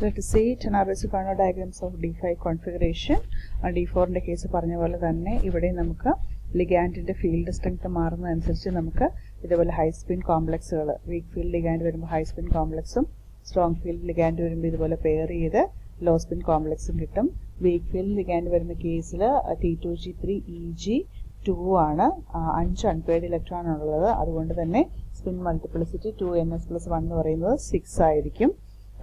Let us see Tanabe Carnot diagrams of D5 configuration. D4 ന്റെ case പറഞ്ഞ പോലെ തന്നെ ഇവിടെ നമുക്ക് ലിഗാൻഡിന്റെ ഫീൽഡ് സ്ട്രെങ്ത് മാറുന്നതനുസരിച്ച് നമുക്ക് ഇതുപോലെ ഹൈ സ്പിൻ കോംപ്ലക്സുകൾ വീക്ക് ഫീൽഡ് ലിഗാൻഡ് വരുമ്പോൾ ഹൈ സ്പിൻ കോംപ്ലക്സും സ്ട്രോങ് ഫീൽഡ് ലിഗാൻഡ് വരുമ്പോൾ ഇതുപോലെ പെയർ ചെയ്ത് ലോ സ്പിൻ കോംപ്ലക്സും കിട്ടും. വീക്ക് ഫീൽഡ് ലിഗാൻഡ് വരുന്ന കേസിൽ T2G3 EG2 ആണ്. 5 അൺപെയർഡ് ഇലക്ട്രോൺ ഉള്ളത്. അതുകൊണ്ട് തന്നെ സ്പിൻ മൾട്ടിപ്ലിസിറ്റി 2ns+1 എന്ന് പറയുന്നത് 6 ആയിരിക്കും.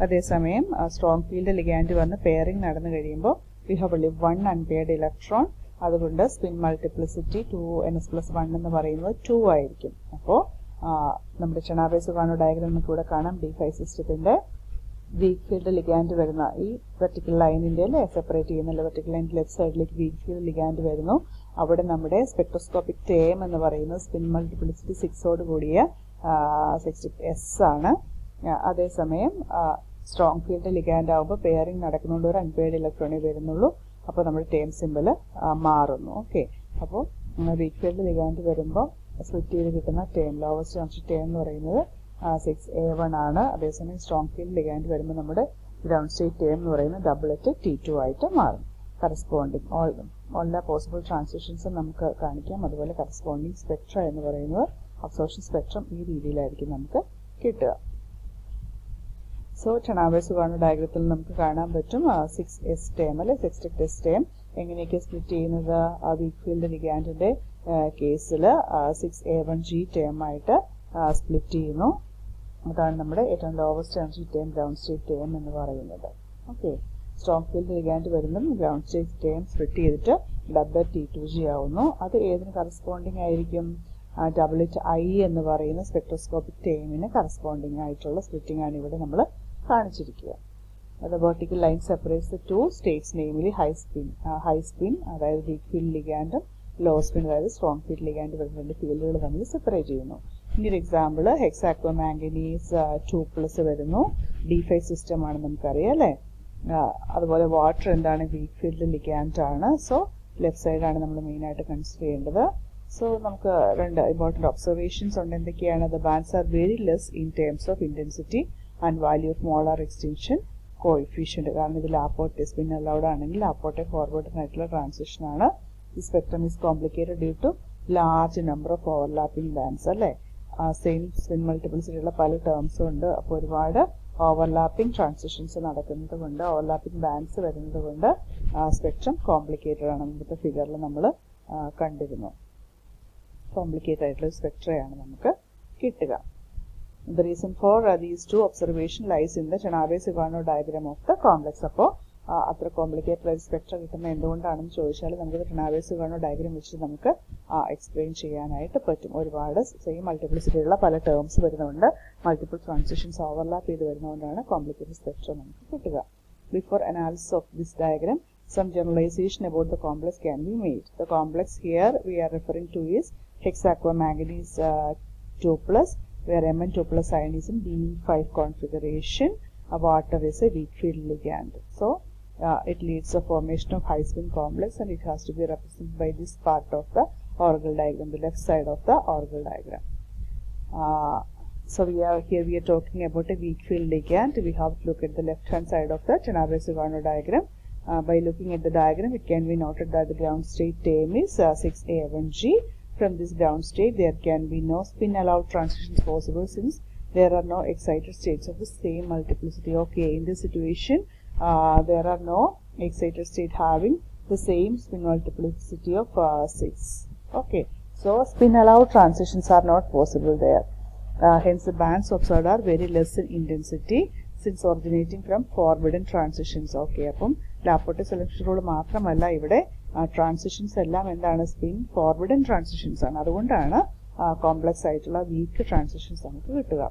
അതേസമയം സ്ട്രോങ് ഫീൽഡ് ലിഗാൻഡ് വന്ന് പെയറിംഗ് നടന്നു കഴിയുമ്പോൾ we have only 1 unpaired electron. അതുകൊണ്ട് സ്പിൻ മൾട്ടിപ്ലിസിറ്റി 2ns+1 എന്ന് പറയുന്നത് 2 ആയിരിക്കും. അപ്പോൾ നമ്മുടെ ചെനാബേസ് കാർനോട്ട് ഡയഗ്രം നമുക്ക് ഇവിടെ കാണാം. D5 സിസ്റ്റത്തിന്റെ വീക്ക് ഫീൽഡ് ലിഗാൻഡ് വരുന്ന ഈ വെർട്ടിക്കൽ ലൈനിന്റെ സെപ്പറേറ്റ് ചെയ്യുന്ന വെർട്ടിക്കൽ ലൈനിന്റെ ലെഫ്റ്റ് സൈഡിലേക്ക് വീക്ക് ഫീൽഡ് ലിഗാൻഡ് വരുന്നു. അവിടെ നമ്മുടെ സ്പെക്ട്രോസ്കോപ്പിക് ടേം എന്ന് പറയുന്നത് സ്പിൻ മൾട്ടിപ്ലിസിറ്റി 6ഓട് കൂടിയ S ആണ്. അതേസമയം സ്ട്രോങ് ഫീൽഡ് ലിഗാൻഡ് ആകുമ്പോൾ പെയറിംഗ് നടക്കുന്നുണ്ട്, ഒരു അൺപെയർഡ് ഇലക്ട്രോണേ വരുന്നുള്ളൂ. അപ്പോൾ നമ്മുടെ ടേം സിമ്പിൾ മാറുന്നു. ഓക്കെ, അപ്പോൾ വീക്ക് ഫീൽഡ് ലിഗാൻഡ് വരുമ്പോൾ സ്പ്ലിറ്റ് ചെയ്ത് കിട്ടുന്ന ടേം ലോവസ്റ്റ് കോൺസ്റ്റന്റ് ടേം എന്ന് പറയുന്നത് 6A1 ആണ്. അതേസമയം സ്ട്രോങ് ഫീൽഡ് ലിഗാൻഡ് വരുമ്പോൾ നമ്മുടെ ഗ്രൗണ്ട് സ്റ്റേറ്റ് ടേം എന്ന് പറയുന്നത് ഡബിളറ്റ് T2 ആയിട്ട് മാറും. കറസ്പോണ്ടിങ് എല്ലാ പോസിബിൾ ട്രാൻസിഷൻസും നമുക്ക് കാണിക്കാം. അതുപോലെ കറസ്പോണ്ടിങ് സ്പെക്ട്ര എന്ന് പറയുന്നത് അബ്സോർപ്ഷൻ സ്പെക്ട്രം ഈ രീതിയിലായിരിക്കും നമുക്ക് കിട്ടുക. സോ ചെനാബേസ് കാർനോട്ട് ഡയഗ്രത്തിൽ നമുക്ക് കാണാൻ പറ്റും 6S ടേം അല്ലെ 6S ടേം എങ്ങനെയൊക്കെ സ്പ്ലിറ്റ് ചെയ്യുന്നത്. വീക്ക് ഫീൽഡ് ലിഗാൻഡിന്റെ കേസിൽ 6A1G ടേം ആയിട്ട് സ്പ്ലിറ്റ് ചെയ്യുന്നു. അതാണ് നമ്മുടെ ഏറ്റവും lowest energy term ground state term എന്ന് പറയുന്നത്. ഓക്കെ, സ്ട്രോങ് ഫീൽഡ് ലിഗാൻഡ് വരുമ്പം ഗ്രൗണ്ട് സ്റ്റേറ്റ് ടേം സ്പ്ലിറ്റ് ചെയ്തിട്ട് ഡബിൾ T2G ആവുന്നു. അത് ഏതിന് കറസ്പോണ്ടിങ് ആയിരിക്കും? WHI എന്ന് പറയുന്ന സ്പെക്ട്രോസ്കോപ്പിക് ടേമിന് കറസ്പോണ്ടിങ് ആയിട്ടുള്ള സ്പ്ലിറ്റിംഗ് ആണ് ഇവിടെ നമ്മൾ കാണിച്ചിരിക്കുക. അത് vertical line separates the two States, namely high spin അതായത് വീക്ക് ഫീൽഡ് ലിഗാൻഡും ലോ സ്പിൻ അതായത് സ്ട്രോങ് ഫീൽഡ് ലിഗാൻഡ് വരുന്ന രണ്ട് ഫീൽഡുകൾ തമ്മിൽ സെപ്പറേറ്റ് ചെയ്യുന്നു. ഇനി ഒരു എക്സാമ്പിൾ ഹെക്സാക്വ മാംഗനീസ് 2+ വരുന്നു. D5 സിസ്റ്റം ആണ് നമുക്കറിയാം അല്ലേ. അതുപോലെ വാട്ടർ എന്താണ്? വീക്ക് ഫീൽഡ് ലിഗാൻഡ് ആണ്. സോ ലെഫ്റ്റ് സൈഡാണ് നമ്മൾ മെയിനായിട്ട് കൺസിഡർ ചെയ്യേണ്ടത്. സോ നമുക്ക് രണ്ട് ഇമ്പോർട്ടൻറ്റ് ഒബ്സർവേഷൻസ് ഉണ്ട്. എന്തൊക്കെയാണ്? The bands are very less in terms of intensity and value of molar extension coefficient. കാരണം ഇതിൽ ആപ്പോട്ടെ സ്പിൻ അലൗഡ് ആണെങ്കിൽ ആപ്പോട്ടെ ഫോർവേഡിനായിട്ടുള്ള ട്രാൻസിഷൻ ആണ്. ഈ spectrum is complicated due to large number of overlapping bands അല്ലേ. സെയിം സ്പിൻ മൾട്ടിപ്പിൾസിറ്റി ഉള്ള പല ടേംസും ഉണ്ട്. അപ്പോൾ ഒരുപാട് ഓവർലാപ്പിംഗ് ട്രാൻസിഷൻസ് നടക്കുന്നത് കൊണ്ട്, ഓവർലാപ്പിംഗ് ബാൻഡ്സ് വരുന്നത് കൊണ്ട് സ്പെക്ട്രം കോംപ്ലിക്കേറ്റഡ് ആണ്. മുമ്പത്തെ ഫിഗറിൽ നമ്മൾ കണ്ടിരുന്നു. കോംപ്ലിക്കേറ്റഡ് ആയിട്ടുള്ള സ്പെക്ട്രയാണ് നമുക്ക് കിട്ടുക. The reason for these two observations lies in the Chenabe-Sugano Carnot diagram of the complex. അപ്പോൾ അത്ര കോംപ്ലിക്കേറ്റഡ് ആയിട്ട് സ്പെക്ട്ര കിട്ടുന്ന എന്തുകൊണ്ടാണെന്ന് ചോദിച്ചാൽ നമുക്ക് Chenabe-Sugano കാർനോട്ട് ഡയഗ്രാം വെച്ച് നമുക്ക് എക്സ്പ്ലെയിൻ ചെയ്യാനായിട്ട് പറ്റും. ഒരുപാട് സെയിം മൾട്ടിപ്ലിസിറ്റി ഉള്ള പല ടേംസ് വരുന്നതുകൊണ്ട് മൾട്ടിപ്പിൾ ട്രാൻസിഷൻസ് ഓവർലാപ്പ് ചെയ്ത് വരുന്നതുകൊണ്ടാണ് കോംപ്ലിക്കേറ്റഡ് സ്പെക്ട്ര നമുക്ക് കിട്ടുക. Before analysis of this diagram, some generalization about the complex can be made. The complex here we are referring to is hexaqua manganese 2+, where Mn2+ ion is in D5 configuration. Water is a weak field ligand. So it leads to formation of high spin complex, and it has to be represented by this part of the orbital diagram, the left side of the orbital diagram. So we are talking about a weak field ligand. We have to look at the left hand side of the Chenabe-Sugano diagram. By looking at the diagram, it can be noted that the ground state term is 6A1G. From this ground state, there can be no spin allowed transitions possible since there are no excited states of the same multiplicity. Okay, in this situation, there are no excited state having the same spin multiplicity of 6. Okay, so spin allowed transitions are not possible there. Hence, the bands observed are very less in intensity since originating from forbidden transitions. Okay, അപ്പം ലാപ്പോർട്ടെ selection rule മാത്രമല്ല, ഇവിടെ transitions എല്ലാം എന്താണ്? Spin forbidden transitions ആണ്. അതുകൊണ്ടാണ് complex ആയിട്ടുള്ള week transitions നമുക്ക് കിട്ടുക.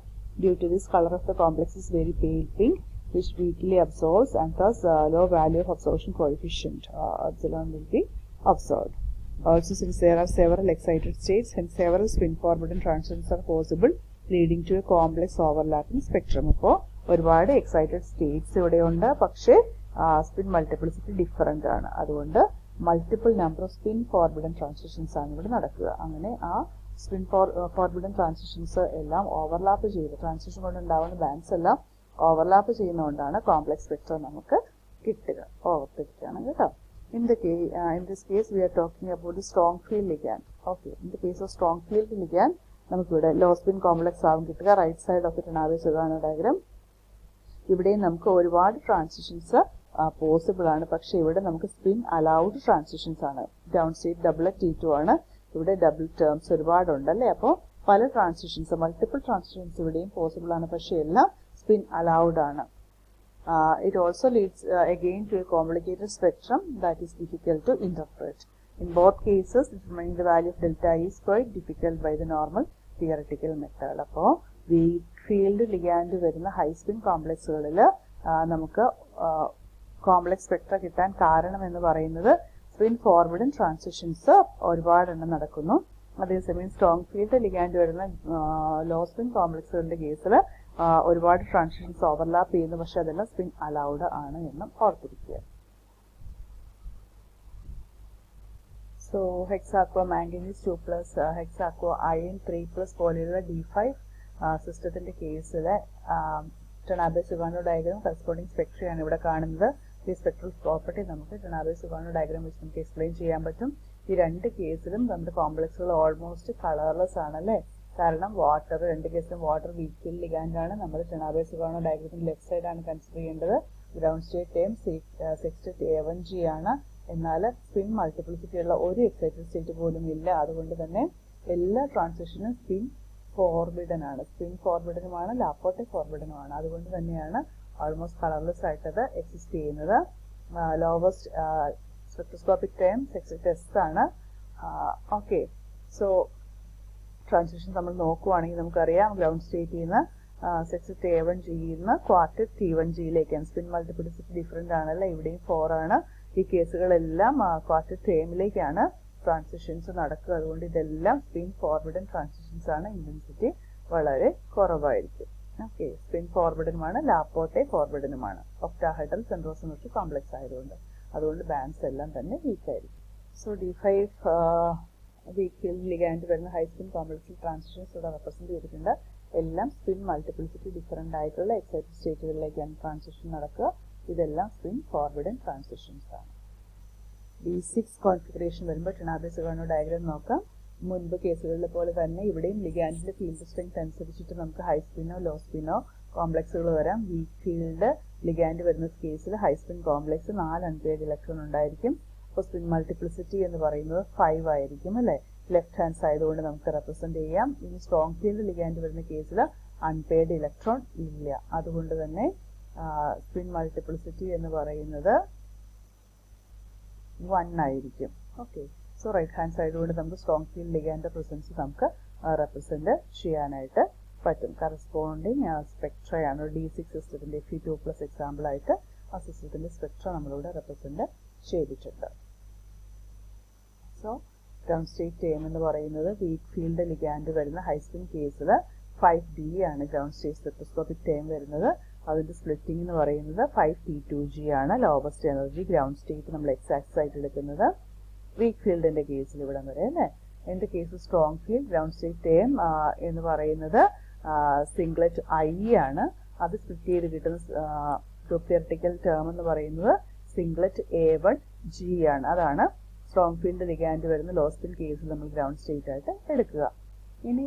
Due to this colour of the complex is very pale pink which weakly absorbs and thus low value of absorption coefficient epsilon will be observed. Also, since there are several excited states and several spin forbidden transitions are possible, leading to a complex overlapping spectrum. അപ്പോൾ ഒരുപാട് excited States ഇവിടെ ഉണ്ട്, പക്ഷേ spin multiplicity different ആണ്. അതുകൊണ്ട് multiple number off spin forbidden transitions ആണ് ഇവിടെ നടക്കുക. അങ്ങനെ ആ സ്പിൻ ഫോർബിഡൻ ട്രാൻസിഷൻസ് എല്ലാം ഓവർലാപ്പ് ചെയ്ത് ട്രാൻസിഷൻ കൊണ്ടുണ്ടാവുന്ന ബാൻഡ്സ് എല്ലാം ഓവർലാപ്പ് ചെയ്യുന്നതുകൊണ്ടാണ് കോംപ്ലക്സ് സ്പെക്ട്രം നമുക്ക് കിട്ടുക. ഓർത്തിരിക്കുകയാണ് കേട്ടോ. In this case we are talking about the strong field ligand. Okay, in the case of strong field ligand നമുക്കിവിടെ ലോ സ്പിൻ കോംപ്ലക്സ് ആവും കിട്ടുക. Right side of the Tanabe's diagram. ഇവിടെയും നമുക്ക് ഒരുപാട് transitions possible ആണ്. പക്ഷേ ഇവിടെ നമുക്ക് സ്പിൻ അലൗഡ് ട്രാൻസിഷൻസ് ആണ്. ഡൗൺ സ്റ്റേറ്റ് ഡബിളറ്റ് T2 ആണ്. ഇവിടെ ഡബിൾ ടേംസ് ഒരുപാടുണ്ട് അല്ലേ. അപ്പോൾ പല ട്രാൻസിഷൻസ്, മൾട്ടിപ്പിൾ ട്രാൻസിഷൻസ് ഇവിടെയും പോസിബിൾ ആണ്. പക്ഷേ എല്ലാം സ്പിൻ അലൗഡ് ആണ്. It also leads again to a complicated spectrum that is difficult to interpret. In both cases, determining the value of delta E is quite difficult by the normal theoretical method. അപ്പോൾ weak field ligand വരുന്ന high spin കോംപ്ലക്സുകളിൽ നമുക്ക് complex Spectra കിട്ടാൻ കാരണം എന്ന് പറയുന്നത് spin forward transitions ഒരുപാടെണ്ണം നടക്കുന്നു. അതേസമയം strong field ligand വരുന്ന ലോ സ്പിൻ കോംപ്ലക്സുകളുടെ കേസിൽ ഒരുപാട് ട്രാൻസിഷൻസ് ഓവർലാപ്പ് ചെയ്യുന്നു. പക്ഷെ അതെല്ലാം സ്പിൻ അലൗഡ് ആണ് എന്നും ഓർത്തിരിക്കുക. സോ ഹെക്സാക്വ മാംഗനീസ് 2+, ഹെക്സാക്വ അയൺ 3+ പോലെയുള്ള D5 സിസ്റ്റത്തിന്റെ കേസിലെ ടെനാബേ-സുകാർണോ ഡയഗ്രാം കറസ്പോണ്ടിങ് സ്പെക്ട്രയാണ് ഇവിടെ കാണുന്നത്. ഈ സ്പെക്ട്രൽ പ്രോപ്പർട്ടി നമുക്ക് ടെനാബേ-സുകാർണോ ഡയഗ്രാം വെച്ച് നമുക്ക് എക്സ്പ്ലെയിൻ ചെയ്യാൻ പറ്റും. ഈ രണ്ട് കേസിലും നമ്മുടെ കോംപ്ലക്സുകൾ ഓൾമോസ്റ്റ് കളർലെസ് ആണല്ലേ. കാരണം വാട്ടർ, രണ്ട് കേസിലും വാട്ടർ വീക്ക് ഫീൽഡ് ലിഗാൻഡ് ആണ്. നമ്മൾ ടെനാബേ-സുകാർണോ ഡയഗ്രത്തിന്റെ ലെഫ്റ്റ് സൈഡ് ആണ് കൺസിഡർ ചെയ്യേണ്ടത്. ഗ്രൗണ്ട് സ്റ്റേറ്റ് ടേം സെക്സ്റ്ററ്റ് A1G ആണ്. എന്നാൽ സ്പിൻ മൾട്ടിപ്ലിസിറ്റി ഉള്ള ഒരു എക്സൈറ്റഡ് സ്റ്റേറ്റ് പോലും ഇല്ല. അതുകൊണ്ട് തന്നെ എല്ലാ ട്രാൻസിഷനും സ്പിൻ ഫോർബിഡൻ ആണ്. സ്പിൻ ഫോർബിഡനുമാണ്, ലാപ്പോട്ടെ ഫോർബിഡനുമാണ്. അതുകൊണ്ട് തന്നെയാണ് ഓൾമോസ്റ്റ് കളർലെസ് ആയിട്ടത് എക്സിസ്റ്റ് ചെയ്യുന്നത്. Lowest spectroscopic time sextet S ആണ്. ഓക്കെ, സോ ട്രാൻസിഷൻ നമ്മൾ നോക്കുവാണെങ്കിൽ നമുക്കറിയാം ഗ്രൗണ്ട് സ്റ്റേറ്റിൽ നിന്ന് സെക്സ്റ്ററ്റ് A1Gയിൽ നിന്ന് ക്വാർട്ടറ്റ് T1Gയിലേക്കാണ്. സ്പിൻ മൾട്ടിപ്ലിസിറ്റി ഡിഫറെന്റ് ആണല്ലേ. ഇവിടെയും 4 ആണ്. ഈ കേസുകളെല്ലാം ക്വാർട്ടറ്റ് ടേമിലേക്കാണ് ട്രാൻസിഷൻസ് നടക്കുക. അതുകൊണ്ട് ഇതെല്ലാം സ്പിൻ ഫോർവേഡൻ ട്രാൻസിഷൻസ് ആണ്. ഇന്റൻസിറ്റി വളരെ കുറവായിരിക്കും. ഓക്കെ, സ്പിൻ ഫോർവേഡനുമാണ്, ലാപ്പോട്ടെ ഫോർവേഡനുമാണ്. ഒക്ടാഹെഡ്രൽ സെൻട്രോസിമെട്രിക് കോംപ്ലക്സ് ആയതുകൊണ്ട് അതുകൊണ്ട് ബാൻഡ്സ് എല്ലാം തന്നെ വീക്ക് ആയിരിക്കും. So D5 weak field ligand വരുന്ന ഹൈ സ്പിൻ കോംപ്ലക്സിൽ ട്രാൻസിഷൻസ് ഇവിടെ റെപ്രസെന്റ് ചെയ്തിട്ടുണ്ട്. എല്ലാം സ്പിൻ മൾട്ടിപ്ലിസിറ്റി ഡിഫറെന്റ് ആയിട്ടുള്ള എക്സൈറ്റഡ് സ്റ്റേറ്റുകളിലേക്കാണ് ട്രാൻസിഷൻ നടക്കുക. ഇതെല്ലാം സ്പിൻ ഫോർവേഡൻ ട്രാൻസിഷൻസ് ആണ്. D6 കോൺഫിഗറേഷൻ വരുമ്പോൾ ടെനാബേ-സുകാർണോ ഡയഗ്രാം നോക്കാം. മുൻപ് കേസുകളിലെ പോലെ തന്നെ ഇവിടെയും ലിഗാൻഡിന്റെ ഫീൽഡ് സ്ട്രെങ്ത് അനുസരിച്ചിട്ട് നമുക്ക് ഹൈ സ്പിനോ ലോ സ്പിനോ കോംപ്ലക്സുകൾ വരാം. വീക്ക് ഫീൽഡ് ലിഗാൻഡ് വരുന്ന കേസിൽ high spin complex 4 unpaired electron ഉണ്ടായിരിക്കും. അപ്പോൾ സ്പിൻ മൾട്ടിപ്ലിസിറ്റി എന്ന് പറയുന്നത് 5 ആയിരിക്കും അല്ലേ. ലെഫ്റ്റ് ഹാൻഡ് സൈഡ് കൊണ്ട് നമുക്ക് റെപ്രസെന്റ് ചെയ്യാം. ഇനി സ്ട്രോങ് ഫീൽഡ് ലിഗാൻഡ് വരുന്ന കേസിൽ അൺപെയർഡ് ഇലക്ട്രോൺ ഇല്ല. അതുകൊണ്ട് തന്നെ സ്പിൻ മൾട്ടിപ്ലിസിറ്റി എന്ന് പറയുന്നത് 1 ആയിരിക്കും. Okay, so right hand side കൊണ്ട് നമുക്ക് സ്ട്രോങ് ഫീൽഡ് ലിഗാൻഡ് പ്രസൻസ് നമുക്ക് റെപ്രസെന്റ് ചെയ്യാനായിട്ട് പറ്റും. കറസ്പോണ്ടിങ് സ്പെക്ട്രയാണ് D6 സിസ്റ്റത്തിന്റെ Fe2+ എക്സാമ്പിൾ ആയിട്ട് ആ സിസ്റ്റത്തിന്റെ സ്പെക്ട്ര നമ്മളിവിടെ റെപ്രസെന്റ് ചെയ്തിട്ടുണ്ട്. സോ ഗ്രൗണ്ട് സ്റ്റേറ്റ് ടേം എന്ന് പറയുന്നത് വീക്ക് ഫീൽഡ് ലിഗാൻഡ് വരുന്ന ഹൈസ്പിൻ കേസിൽ 5D ആണ് ഗ്രൗണ്ട് സ്റ്റേറ്റ് സ്പെക്ട്രോസ്കോപ്പിക് ടേം വരുന്നത്. അതിന്റെ സ്പ്ലിറ്റിംഗ് എന്ന് പറയുന്നത് 5T2G ആണ്. ലോവസ്റ്റ് എനർജി ഗ്രൗണ്ട് സ്റ്റേറ്റ് നമ്മൾ എക്സാക്സ് ആയിട്ട് എടുക്കുന്നത് വീക്ക് ഫീൽഡിന്റെ കേസിൽ ഇവിടം വരെ അല്ലേ. In the case strong field ground state term എന്ന് പറയുന്നത് സിംഗ്ലറ്റ് I ആണ്. അത് സ്പ്ലിറ്റ് ചെയ്ത് കിട്ടുന്ന ഗ്രൂപ്പ് തിയററ്റിക്കൽ ടേം എന്ന് പറയുന്നത് സിംഗ്ലറ്റ് A1G ആണ്. അതാണ് സ്ട്രോങ് ഫീൽഡ് ലിഗാൻഡ് വരുന്ന ലോ സ്പിൻ കേസിൽ നമ്മൾ ഗ്രൗണ്ട് സ്റ്റേറ്റ് ആയിട്ട് എടുക്കുക. ഇനി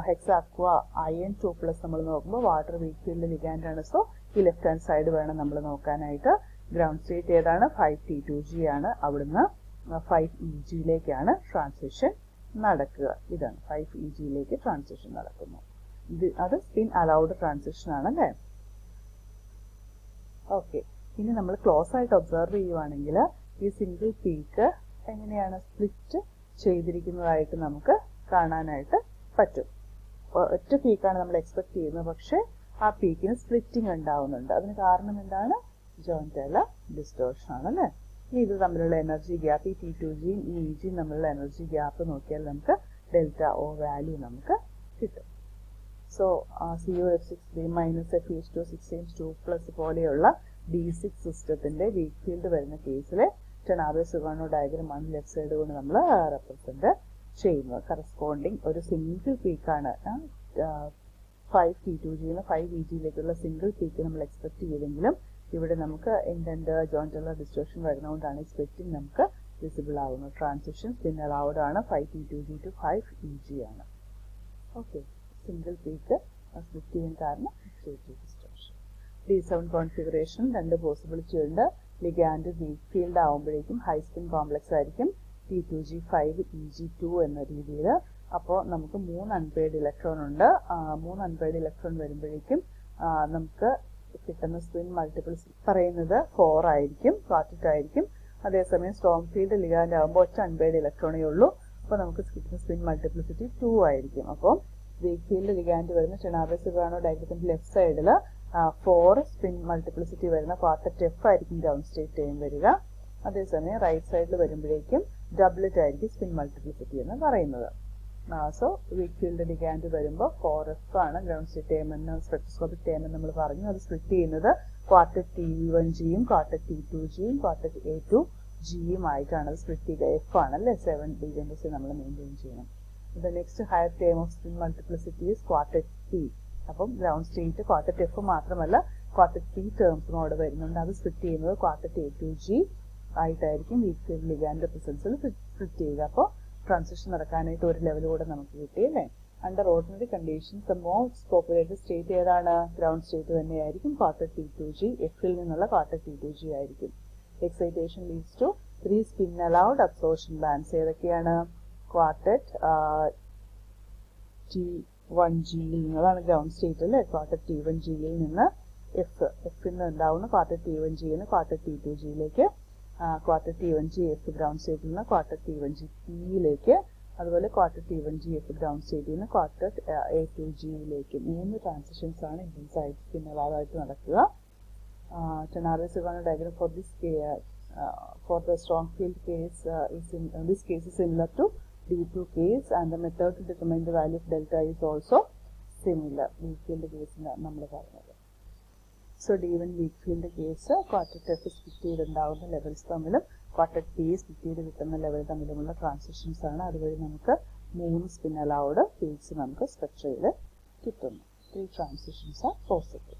ഹെക്സാക്വ അയൺ 2+ നമ്മൾ നോക്കുമ്പോൾ വാട്ടർ വീക്ക് ഫീൽഡ് ലിഗാൻഡ് ആണ്. സോ ഈ ലെഫ്റ്റ് ഹാൻഡ് സൈഡ് വേണം നമ്മൾ നോക്കാനായിട്ട്. ഗ്രൗണ്ട് സ്റ്റേറ്റ് ഏതാണ്? 5T2G ആണ്. അവിടുന്ന് 5EGയിലേക്കാണ് ട്രാൻസിഷൻ നടക്കുക. ഇതാണ് 5EGയിലേക്ക് ട്രാൻസിഷൻ നടക്കുന്നു. അത് സ്പിൻ അലൗഡ് ട്രാൻസിഷൻ ആണല്ലേ. ഓക്കെ, ഇനി നമ്മൾ ക്ലോസ് ആയിട്ട് ഒബ്സർവ് ചെയ്യുവാണെങ്കിൽ ഈ സിംഗിൾ പീക്ക് എങ്ങനെയാണ് സ്പ്ലിറ്റ് ചെയ്തിരിക്കുന്നതായിട്ട് നമുക്ക് കാണാനായിട്ട് പറ്റും. ഒറ്റ പീക്കാണ് നമ്മൾ എക്സ്പെക്ട് ചെയ്യുന്നത്, പക്ഷെ ആ പീക്കിന് സ്പ്ലിറ്റിംഗ് ഉണ്ടാവുന്നുണ്ട്. അതിന് കാരണം എന്താണ്? ജോയിന്റ് ഡിസ്റ്റോർഷൻ ആണല്ലേ. ഇനി ഇത് തമ്മിലുള്ള എനർജി ഗ്യാപ്പ്, ഈ T2G ഈ EG തമ്മിലുള്ള എനർജി ഗ്യാപ്പ് നോക്കിയാൽ നമുക്ക് ഡെൽറ്റ O വാല്യൂ നമുക്ക് കിട്ടും. സോ COF6 മൈനസ് FeH2 പോലെയുള്ള D6 സിസ്റ്റത്തിന്റെ വീക്ക് ഫീൽഡ് വരുന്ന കേസിലെ ടെനാബേ-സുകാർണോ ഡയഗ്രാം ആണ് ലെഫ്റ്റ് സൈഡ് കൊണ്ട് നമ്മൾ റെപ്രസെന്റ് ചെയ്യുന്നത്. കറസ്പോണ്ടിങ് ഒരു സിംഗിൾ പീക്കാണ് 5 T2G നിന്ന് 5 VG സിംഗിൾ പീക്ക് നമ്മൾ എക്സ്പെക്ട് ചെയ്തെങ്കിലും ഇവിടെ നമുക്ക് ഇൻഡന്റ് ജോയിന്റ് ഡിസ്റ്റോർഷൻ വരുന്നതുകൊണ്ടാണ് ഈ സ്പ്ലിറ്റിംഗ് നമുക്ക് വിസിബിൾ ആവുന്നത്. ട്രാൻസിഷൻ സ്പിൻ അലൗഡ് ആണ് 5 T2G to 5 EG ആണ്. ഓക്കെ, സിംഗിൾ പീക്ക് സ്പ്ലിറ്റ് ചെയ്യാൻ കാരണം ഡിസ്റ്റോർഷൻ. D7 കോൺഫിഗറേഷൻ രണ്ട് പോസിബിലിറ്റി ഉണ്ട്. ലിഗാൻഡ് വീക്ക് ഫീൽഡ് ആവുമ്പോഴേക്കും ഹൈ സ്പിൻ കോംപ്ലക്സ് ആയിരിക്കും T2G 5 EG2 എന്ന രീതിയിൽ. അപ്പോൾ നമുക്ക് 3 അൺപെയർഡ് ഇലക്ട്രോൺ ഉണ്ട്. 3 അൺപെയർഡ് ഇലക്ട്രോൺ വരുമ്പോഴേക്കും നമുക്ക് കിട്ടുന്ന സ്പിൻ മൾട്ടിപ്പിൾസ് പറയുന്നത് 4 ആയിരിക്കും, ക്വാർട്ടറ്റ് ആയിരിക്കും. അതേസമയം സ്ട്രോങ് ഫീൽഡ് ലിഗാൻഡ് ആകുമ്പോൾ ഒറ്റ അൺപെയർഡ് ഇലക്ട്രോണേ ഉള്ളൂ. അപ്പോൾ നമുക്ക് കിട്ടുന്ന സ്പിൻ മൾട്ടിപ്ലിസിറ്റി 2 ആയിരിക്കും. അപ്പോൾ വീക്ക് ഫീൽഡ് ലിഗാൻഡ് വരുന്ന ടെനാർവേ-സിഗാനോ ഡയഗ്രത്തിന്റെ ലെഫ്റ്റ് സൈഡിൽ 4 സ്പിൻ മൾട്ടിപ്ലിസിറ്റി വരുന്ന ക്വാർട്ടറ്റ് F ആയിരിക്കും ഗ്രൗണ്ട് സ്റ്റേറ്റ് ടൈം വരിക. അതേസമയം റൈറ്റ് സൈഡിൽ വരുമ്പോഴേക്കും ഡബ്ലറ്റ് ആയിരിക്കും സ്പിൻ മൾട്ടിപ്ലിസിറ്റി എന്ന് പറയുന്നത്. സോ വീക്ക് ഫീൽഡ് ലിഗാൻഡ് വരുമ്പോൾ 4F ആണ് ഗ്രൗണ്ട് സ്റ്റേറ്റ് ടൈം എന്ന് സ്പെക്ട്രോസ്കോപ്പിക് ടൈം എന്ന് നമ്മൾ പറഞ്ഞു. അത് സ്പ്ലിറ്റ് ചെയ്യുന്നത് ക്വാർട്ടറ്റ് T1Gയും ക്വാർട്ടറ്റ് T2Gയും ക്വാർട്ടറ്റ് A2Gയും ആയിട്ടാണ് അത് സ്പ്ലിറ്റ് ചെയ്യുക. F ആണല്ലേ 7 ഡിജനറസി നമ്മൾ മെയിൻറ്റെയിൻ ചെയ്യണം. The next higher term of spin multiplicity is quartet T. അപ്പം ഗ്രൗണ്ട് സ്റ്റേറ്റ് ക്വാർട്ടറ്റ് F മാത്രമല്ല ക്വാർട്ടറ്റ് T ടേംസും അവിടെ വരുന്നുണ്ട്. അത് സ്പ്ലിറ്റ് ചെയ്യുന്നത് ക്വാർട്ടറ്റ് A2G ആയിട്ടായിരിക്കും വീക്ക് ഫീൽഡ് ലിഗാൻഡ് പ്രസൻസിൽ സ്പ്ലിറ്റ് ചെയ്യുക. അപ്പോൾ ട്രാൻസിഷൻ നടക്കാനായിട്ട് ഒരു ലെവൽ കൂടെ നമുക്ക് കിട്ടി അല്ലേ. Under ordinary conditions the most populated state ഏതാണ്? ഗ്രൗണ്ട് സ്റ്റേറ്റ് തന്നെയായിരിക്കും ക്വാർട്ടറ്റ് T2G. Fൽ നിന്നുള്ള ക്വാർട്ടറ്റ് T2G ആയിരിക്കും. Excitation leads to 3 spin allowed absorption bands. ഏതൊക്കെയാണ്? ക്വാർട്ടറ്റ് T1Gയിൽ നിന്നതാണ് ഗ്രൗണ്ട് സ്റ്റേറ്റ് അല്ലേ. ക്വാർട്ടറ്റ് T1Gയിൽ നിന്ന് എഫിൽ നിന്ന് ഉണ്ടാവുന്ന ക്വാർട്ടറ്റ് T1Gയിൽ നിന്ന് ക്വാർട്ടറ്റ് T2Gയിലേക്ക്, ക്വാർട്ടറ്റ് T1G F ഗ്രൗണ്ട് സ്റ്റേറ്റിൽ നിന്ന് ക്വാർട്ടറ്റ് T1G Tയിലേക്ക്, അതുപോലെ ക്വാർട്ടറ്റ് T1G F ഗ്രൗണ്ട് സ്റ്റേറ്റിൽ നിന്ന് ക്വാർട്ടറ്റ് A2Gയിലേക്ക് 3 ട്രാൻസിഷൻസ് ആണ് ഇൻസൈഡ് സ്പിൻ അലൗഡ് നടക്കുക. Tanabe Sugano diagram for this for the strong field case this case is similar to D2 case, and the method to determine the value of delta is also similar. Weak field case നമ്മൾ പറഞ്ഞത്. So D1 weak field case quartet F split ചെയ്തുണ്ടാവുന്ന levels തമ്മിലും quartet T split ചെയ്ത് കിട്ടുന്ന level തമ്മിലുമുള്ള transitions ആണ്. അതുവഴി നമുക്ക് 3 spin allowed fields നമുക്ക് സ്ട്രക്ചറിൽ കിട്ടുന്നു. 3 ട്രാൻസിഷൻസ് are possible.